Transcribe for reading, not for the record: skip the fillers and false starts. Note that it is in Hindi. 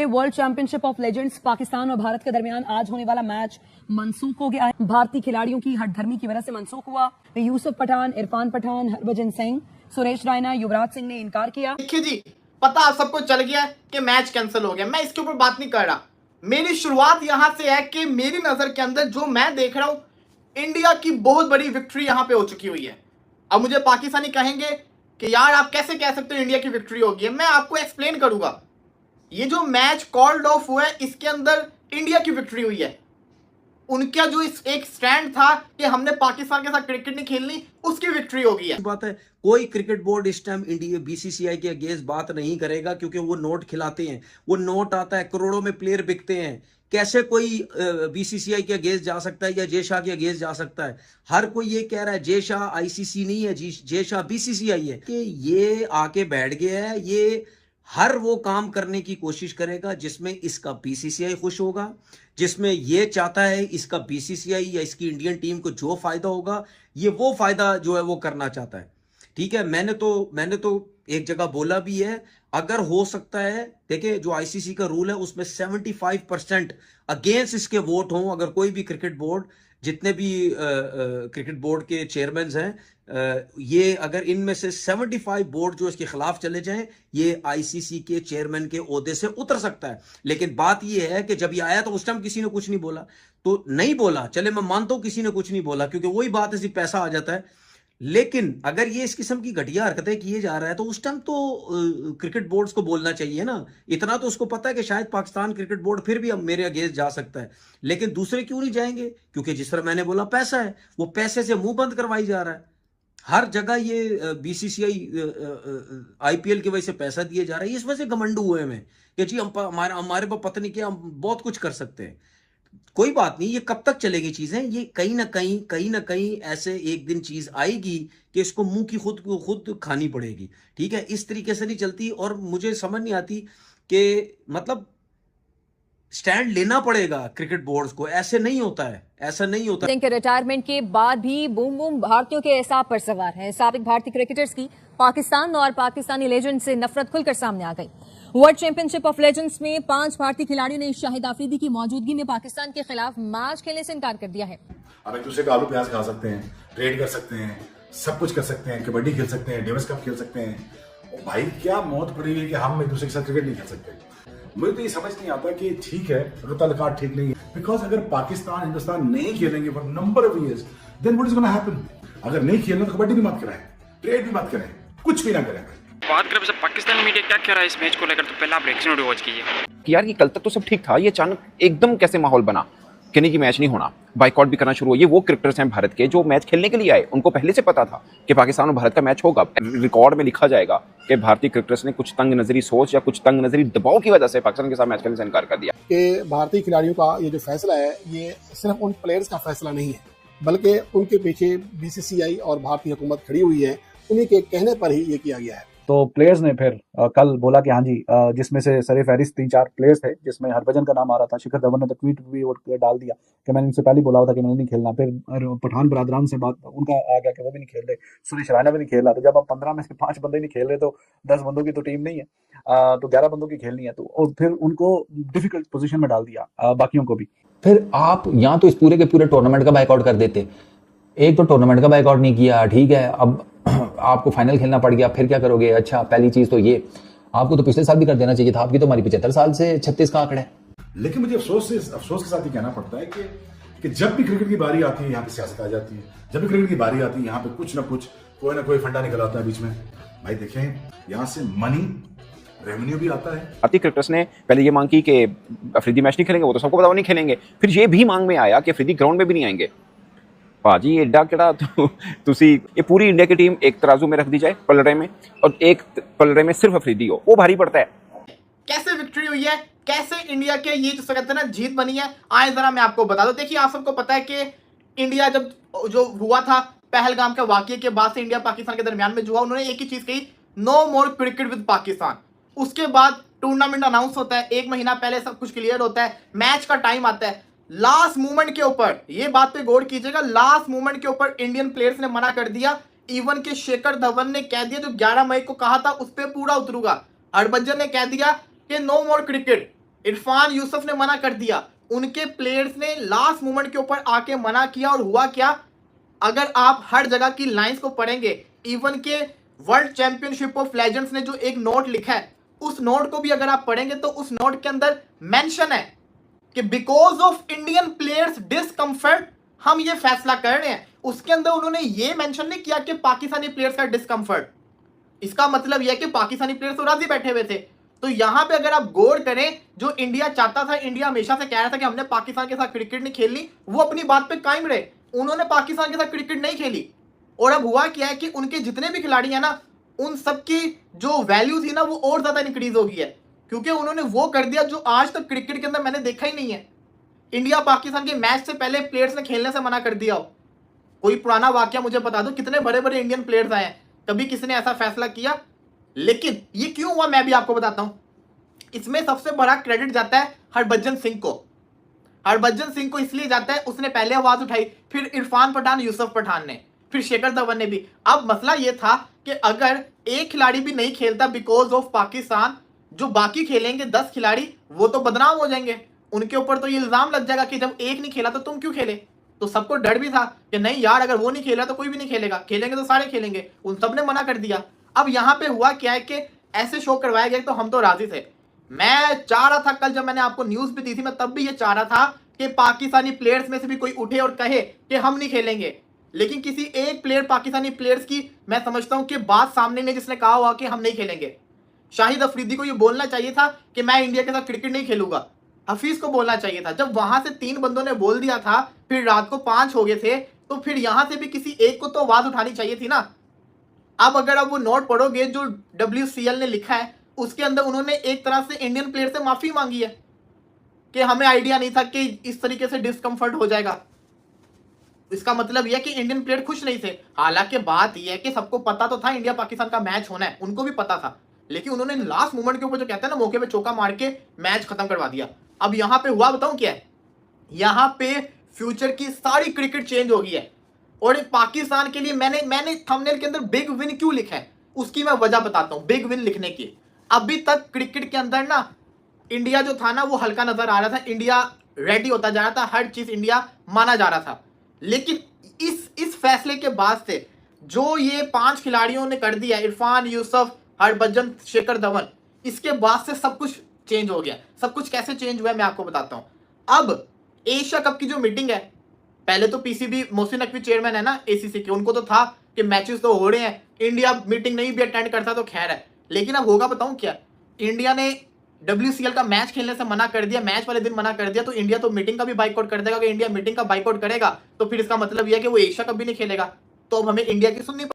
World championship of legends Pakistan और भारत के दरमियान आज होने वाला मैच मनसूख हो गया है। भारतीय खिलाड़ियों की हठधर्मी की वजह से मनसूख हुआ। यूसुफ पठान, इरफान पठान, हरभजन सिंह, सुरेश रैना, युवराज सिंह ने इनकार किया। देखिए जी, पता आप सबको चल गया कि मैच कैंसिल हो गया। मैं इसके ऊपर बात नहीं कर रहा। मेरी शुरुआत यहां से है कि मेरी नजर के अंदर जो मैं देख रहा हूं, इंडिया की बहुत बड़ी विक्ट्री यहां पे हो चुकी हुई है। अब मुझे पाकिस्तानी कहेंगे कि यार आप कैसे कह सकते हो इंडिया की विक्ट्री होगी है। मैं आपको एक्सप्लेन करूंगा। ये जो मैच कॉल्ड ऑफ हुआ है, इसके अंदर इंडिया की विक्ट्री हुई है। उनका जो एक स्टैंड था कि हमने पाकिस्तान के साथ क्रिकेट नहीं खेलनी, उसकी विक्ट्री हो गई है। बात है, कोई क्रिकेट बोर्ड इस टाइम इंडिया बीसीसीआई के अगेंस्ट बात नहीं करेगा, क्योंकि वो नोट खिलाते हैं। वो नोट आता है, करोड़ों में प्लेयर बिकते हैं। कैसे कोई बीसीसीआई के अगेंस्ट जा सकता है या जय शाह के अगेंस्ट जा सकता है? हर कोई ये कह रहा है जय शाह आईसीसी नहीं है, जय शाह बीसीसीआई है। कि ये आके बैठ गया है, ये हर वो काम करने की कोशिश करेगा जिसमें इसका बीसीसीआई खुश होगा, जिसमें ये चाहता है इसका बीसीसीआई या इसकी इंडियन टीम को जो फायदा होगा, ये वो फायदा जो है वो करना चाहता है। ठीक है, मैंने तो एक जगह बोला भी है, अगर हो सकता है, देखिए जो आईसीसी का रूल है उसमें 75% अगेंस्ट इसके वोट हों। अगर कोई भी क्रिकेट बोर्ड, जितने भी क्रिकेट बोर्ड के चेयरमैन हैं, ये अगर इनमें से 75 बोर्ड जो इसके खिलाफ चले जाएं, ये आईसीसी के चेयरमैन के ओहदे से उतर सकता है। लेकिन बात ये है कि जब ये आया तो उस टाइम किसी ने कुछ नहीं बोला, तो नहीं बोला, चले मैं मानता हूं किसी ने कुछ नहीं बोला, क्योंकि वही बात है, सिर्फ पैसा आ जाता है। लेकिन अगर ये इस किस्म की घटिया हरकतें किए जा रहा है तो उस टाइम तो क्रिकेट बोर्ड्स को बोलना चाहिए ना। इतना तो उसको पता है कि शायद पाकिस्तान क्रिकेट बोर्ड फिर भी अब मेरे अगेंस्ट जा सकता है, लेकिन दूसरे क्यों नहीं जाएंगे? क्योंकि जिस तरह मैंने बोला, पैसा है, वो पैसे से मुंह बंद करवाई जा रहा है। हर जगह ये बीसीसीआई आईपीएल की वजह से पैसा दिए जा रहा है। इस वजह से घमंड हुए में कि जी हमारे पास पता नहीं क्या, हम बहुत कुछ कर सकते हैं। कोई बात नहीं, ये कब तक चलेगी चीजें? ये कहीं ना कहीं ऐसे एक दिन चीज आएगी कि इसको मुंह की खुद खानी पड़ेगी। ठीक है, इस तरीके से नहीं चलती। और मुझे समझ नहीं आती कि मतलब स्टैंड लेना पड़ेगा क्रिकेट बोर्ड्स को। ऐसे नहीं होता है, ऐसा नहीं होता। के रिटायरमेंट के बाद भी बूम बूम भारतीयों के एसाब पर सवार है। साबिक भारतीय क्रिकेटर्स की पाकिस्तान और पाकिस्तानी लेजेंड से नफरत खुलकर सामने आ गई। वर्ल्ड चैंपियनशिप ऑफ लेजेंड्स में 5 भारतीय खिलाड़ियों ने शाहिद आफरीदी की मौजूदगी में पाकिस्तान के खिलाफ मैच खेलने से इनकार कर दिया है। अब एक दूसरे का आलू प्याज खा सकते हैं, ट्रेड कर सकते हैं, सब कुछ कर सकते हैं, कबड्डी खेल सकते हैं, डेविस कप खेल सकते हैं। और भाई क्या मौत पड़ी हुई है कि हम एक दूसरे के साथ क्रिकेट नहीं खेल सकते। मुझे तो ये समझ नहीं आता कि ठीक है, अगर ताल्लुकात ठीक नहीं है, बिकॉज अगर पाकिस्तान हिंदुस्तान नहीं खेलेंगे for number of years, then what is gonna happen? अगर नहीं खेलना तो कबड्डी भी मत कराएं, ट्रेड भी मत करें, कुछ भी ना करें। बात करें वैसे पाकिस्तानी मीडिया क्या कह रहा है इस मैच को लेकर, तो पहले आप रिएक्शन वीडियो वॉच कीजिए कि यार ये कल तक तो सब ठीक था, ये अचानक एकदम कैसे माहौल बना कि नहीं कि मैच नहीं होना, बाइकआउट भी करना शुरू हुआ। ये वो क्रिकेटर्स हैं भारत के जो मैच खेलने के लिए आए, उनको पहले से पता था कि पाकिस्तान और भारत का मैच होगा। रिकॉर्ड में लिखा जाएगा कि भारतीय क्रिकेटर्स ने कुछ तंग नजरी सोच या कुछ तंग नजरी दबाव की वजह से पाकिस्तान के साथ मैच खेलने से इनकार कर दिया। कि भारतीय खिलाड़ियों का ये जो फैसला है, ये सिर्फ उन प्लेयर्स का फैसला नहीं है, बल्कि उनके पीछे बीसीसीआई और भारतीय हुकूमत खड़ी हुई है। उन्हीं के कहने पर ही ये किया गया है। तो प्लेयर्स ने फिर कल बोला कि हाँ जी, जिसमें से सरे फहरिस्त 3-4 प्लेयर्स थे, जिसमें हरभजन का नाम आ रहा था। शिखर धवन ने तो ट्वीट भी डाल दिया कि मैंने इनसे पहले बोला था कि मैंने नहीं खेलना। फिर पठान बरादरान से बात उनका आ गया कि वो भी नहीं खेल रहे, सुरेश रैना भी नहीं खेल रहा। तो जब आप 15 में से 5 बंदे नहीं खेल रहे तो 10 बंदों की तो टीम नहीं है, तो 11 बंदों की खेलनी है। तो और फिर उनको डिफिकल्ट पोजिशन में डाल दिया बाकियों को भी। फिर आप यहाँ तो इस पूरे के पूरे टूर्नामेंट का बाइकआउट कर देते, एक तो टूर्नामेंट का बाइकआउट नहीं किया, ठीक है, अब आपको फाइनल खेलना पड़ गया, फिर क्या करोगे? अच्छा, पहली चीज तो ये, आपको तो पिछले साल भी कर देना चाहिए था। आपकी तो हमारी 75 साल से 36 का आंकड़ा है। लेकिन मुझे अफसोस के साथ ही कहना पड़ता है कि जब भी क्रिकेट की बारी आती है, यहाँ पे सियासत आ जाती है। जब भी क्रिकेट की बारी आती है, यहाँ पे कुछ ना कुछ कोई ना कोई फंडा निकल आता है बीच में। भाई देखें, यहाँ से मनी रेवेन्यू भी आता है। भारतीय क्रिकेटर्स ने पहले ये मांग की कि अफरीदी मैच नहीं खेलेंगे, वो तो सबको पता वो नहीं खेलेंगे। फिर ये भी मांग में आया कि अफरीदी ग्राउंड में भी नहीं आएंगे। भाजी एडा केड़ा तुसी ये पूरी इंडिया की टीम एक तराजू में रख दी जाए पलड़े में, और एक पलड़े में सिर्फ अफरीदी हो, वो भारी पड़ता है। कैसे विक्ट्री हुई है, कैसे इंडिया के ये जो कहते हैं ना जीत बनी है, आए जरा मैं आपको बता दूं। देखिए, आप सबको पता है कि इंडिया जब जो हुआ था पहलगाम के वाकये के बाद से इंडिया पाकिस्तान के दरमियान में जो हुआ, उन्होंने एक ही चीज कही, no more cricket with Pakistan. उसके बाद टूर्नामेंट अनाउंस होता है, 1 महीना पहले सब कुछ क्लियर होता है, मैच का टाइम आता है। लास्ट मूवमेंट के ऊपर, ये बात पे गौर कीजिएगा, लास्ट मूवमेंट के ऊपर इंडियन प्लेयर्स ने मना कर दिया। इवन के शिखर धवन ने कह दिया, जो 11 मई को कहा था उस पर पूरा उतरूंगा। हरभजन ने कह दिया कि no more cricket. Irfan Yusuf ने मना कर दिया, उनके प्लेयर्स ने लास्ट मोमेंट के ऊपर आके मना किया। और हुआ क्या, अगर आप हर जगह की लाइंस को पढ़ेंगे, इवन के वर्ल्ड चैंपियनशिप ऑफ लेजेंड्स ने जो एक नोट लिखा है, उस नोट को भी अगर आप पढ़ेंगे तो उस नोट के अंदर मेंशन है कि because of Indian players discomfort हम ये फैसला कर रहे हैं। उसके अंदर उन्होंने ये मेंशन नहीं किया कि पाकिस्तानी प्लेयर्स का डिस्कम्फर्ट। इसका मतलब यह है कि पाकिस्तानी प्लेयर्स तो राजी बैठे हुए थे। तो यहां पे अगर आप गौर करें, जो इंडिया चाहता था, इंडिया हमेशा से कह रहा था कि हमने पाकिस्तान के साथ क्रिकेट नहीं खेलनी, वो अपनी बात पे कायम रहे। उन्होंने पाकिस्तान के साथ क्रिकेट नहीं खेली। और अब हुआ क्या है कि उनके जितने भी खिलाड़ी हैं ना, उन सबकी जो वैल्यू थी ना, वो और ज्यादा इंक्रीज हो गई है, क्योंकि उन्होंने वो कर दिया जो आज तक क्रिकेट के अंदर मैंने देखा ही नहीं है। इंडिया पाकिस्तान के मैच से पहले प्लेयर्स ने खेलने से मना कर दिया हो। कोई पुराना वाकया मुझे बता दो, कितने बड़े बड़े इंडियन प्लेयर्स आए हैं, कभी किसी ने ऐसा फैसला किया? लेकिन ये क्यों हुआ मैं भी आपको बताता हूं। इसमें सबसे बड़ा क्रेडिट जाता है हरभजन सिंह को। हरभजन सिंह को इसलिए जाता है, उसने पहले आवाज उठाई, फिर इरफान पठान, यूसुफ पठान ने, फिर शेखर धवन ने भी। अब मसला यह था कि अगर एक खिलाड़ी भी नहीं खेलता बिकॉज ऑफ पाकिस्तान, जो बाकी खेलेंगे 10 खिलाड़ी वो तो बदनाम हो जाएंगे। उनके ऊपर तो ये इल्जाम लग जाएगा कि जब एक नहीं खेला तो तुम क्यों खेले। तो सबको डर भी था कि नहीं यार, अगर वो नहीं खेला तो कोई भी नहीं खेलेगा, खेलेंगे तो सारे खेलेंगे। उन सब ने मना कर दिया। अब यहां पे हुआ क्या है कि ऐसे शो करवाया गया तो हम तो राजी थे। मैं चाह रहा था, कल जब मैंने आपको न्यूज भी दी थी, मैं तब भी ये चाह रहा था कि पाकिस्तानी प्लेयर्स में से भी कोई उठे और कहे कि हम नहीं खेलेंगे। लेकिन किसी एक प्लेयर, पाकिस्तानी प्लेयर्स की मैं समझता हूं कि बात सामने नहीं, जिसने कहा हुआ कि हम नहीं खेलेंगे। शाहिद अफरीदी को ये बोलना चाहिए था कि मैं इंडिया के साथ क्रिकेट नहीं खेलूंगा। हफीज को बोलना चाहिए था। जब वहां से 3 बंदों ने बोल दिया था, फिर रात को 5 हो गए थे, तो फिर यहां से भी किसी एक को तो आवाज उठानी चाहिए थी ना। अब अगर आप वो नोट पढ़ोगे जो WCL ने लिखा है, उसके अंदर उन्होंने एक तरह से इंडियन प्लेयर से माफी मांगी है कि हमें आइडिया नहीं था कि इस तरीके से डिस्कम्फर्ट हो जाएगा। इसका मतलब यह कि इंडियन प्लेयर खुश नहीं थे। हालांकि बात यह है कि सबको पता तो था इंडिया पाकिस्तान का मैच होना है, उनको भी पता था, लेकिन उन्होंने लास्ट मोमेंट के ऊपर जो कहते हैं ना, मौके पे चौका मार के मैच खत्म करवा दिया। अब यहां पे हुआ बताऊं क्या है, यहां पे फ्यूचर की सारी क्रिकेट चेंज हो गई है। और पाकिस्तान के लिए मैंने थंबनेल के अंदर बिग विन क्यों लिखा है, उसकी मैं वजह बताता हूं। बिग विन लिखने की, अभी तक क्रिकेट के अंदर ना इंडिया जो था ना, वो हल्का नजर आ रहा था। इंडिया रेडी होता जा रहा था, हर चीज इंडिया माना जा रहा था। लेकिन इस फैसले के बाद से जो ये 5 खिलाड़ियों ने कर दिया, इरफान, यूसुफ, हरभजन, शेखर धवन, इसके बाद से सब कुछ चेंज हो गया। सब कुछ कैसे चेंज हुआ है मैं आपको बताता हूं। अब एशिया कप की जो मीटिंग है, पहले तो PCB मोहसिन नकवी चेयरमैन है ना ACC के, उनको तो था कि मैचेस तो हो रहे हैं, इंडिया मीटिंग नहीं भी अटेंड करता तो खैर है। लेकिन अब होगा बताऊं क्या, इंडिया ने WCL का मैच खेलने से मना कर दिया, मैच वाले दिन मना कर दिया, तो इंडिया तो मीटिंग का भी बाइकआउट कर देगा। अगर इंडिया मीटिंग का बाइकआउट करेगा तो फिर इसका मतलब यह है कि वो एशिया कप भी नहीं खेलेगा। तो अब हमें इंडिया की सुननी